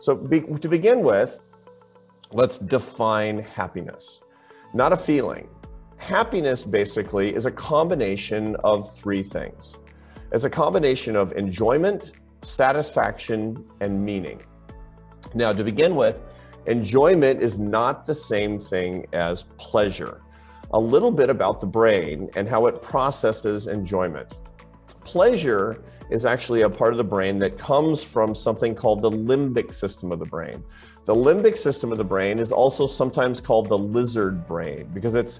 So to begin with, let's define happiness. Not a feeling. Happiness basically is a combination of three things. It's a combination of enjoyment, satisfaction, and meaning. Now, to begin with, enjoyment is not the same thing as pleasure. A little bit about the brain and how it processes enjoyment. Pleasure is actually a part of the brain that comes from something called the limbic system of the brain. The limbic system of the brain is also sometimes called the lizard brain because it's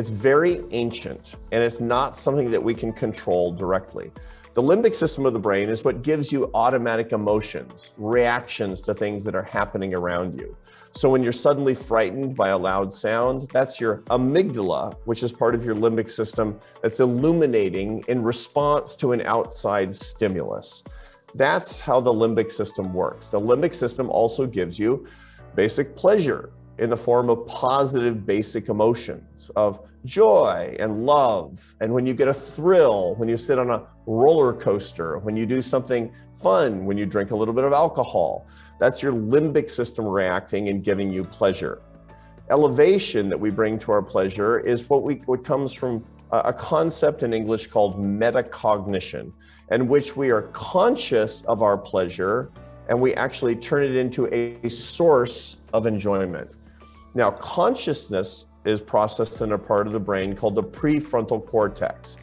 very ancient and it's not something that we can control directly. The limbic system of the brain is what gives you automatic emotions, reactions to things that are happening around you. So when you're suddenly frightened by a loud sound, that's your amygdala, which is part of your limbic system that's illuminating in response to an outside stimulus. That's how the limbic system works. The limbic system also gives you basic pleasure in the form of positive basic emotions of joy and love. And when you get a thrill, when you sit on a roller coaster, when you do something fun, when you drink a little bit of alcohol, that's your limbic system reacting and giving you pleasure. Elevation that we bring to our pleasure is what comes from a concept in English called metacognition, in which we are conscious of our pleasure and we actually turn it into a source of enjoyment. Now, consciousness is processed in a part of the brain called the prefrontal cortex.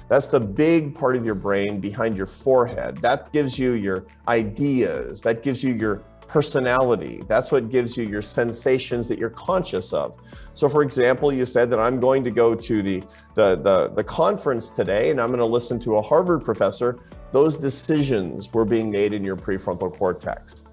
That's the big part of your brain behind your forehead. That gives you your ideas. That gives you your personality. That's what gives you your sensations that you're conscious of. So for example, you said that I'm going to go to the conference today and I'm going to listen to a Harvard professor. Those decisions were being made in your prefrontal cortex.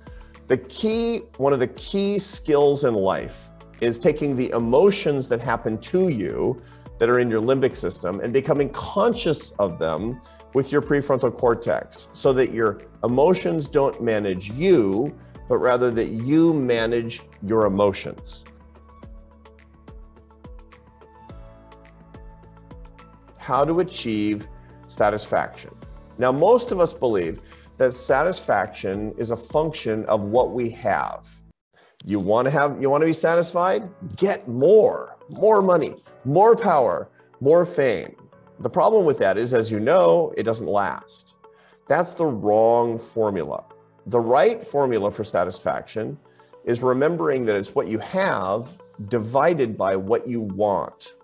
One of the key skills in life is taking the emotions that happen to you that are in your limbic system and becoming conscious of them with your prefrontal cortex so that your emotions don't manage you, but rather that you manage your emotions. How to achieve satisfaction. Now, most of us believe that satisfaction is a function of what we have. You want to be satisfied? Get more money, more power, more fame. The problem with that is, as you know, it doesn't last. That's the wrong formula. The right formula for satisfaction is remembering that it's what you have divided by what you want.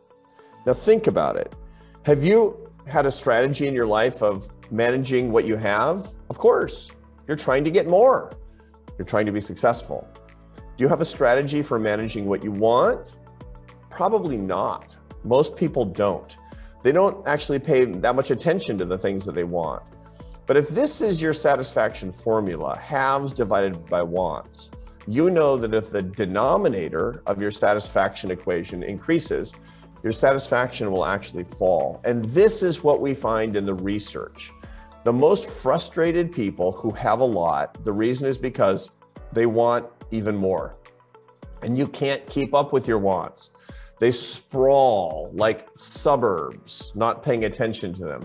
Now think about it. Have you had a strategy in your life of managing what you have? Of course, you're trying to get more. You're trying to be successful. Do you have a strategy for managing what you want? Probably not. Most people don't. They don't actually pay that much attention to the things that they want. But if this is your satisfaction formula, haves divided by wants, you know that if the denominator of your satisfaction equation increases, your satisfaction will actually fall. And this is what we find in the research. The most frustrated people who have a lot, the reason is because they want even more. And you can't keep up with your wants. They sprawl like suburbs, not paying attention to them.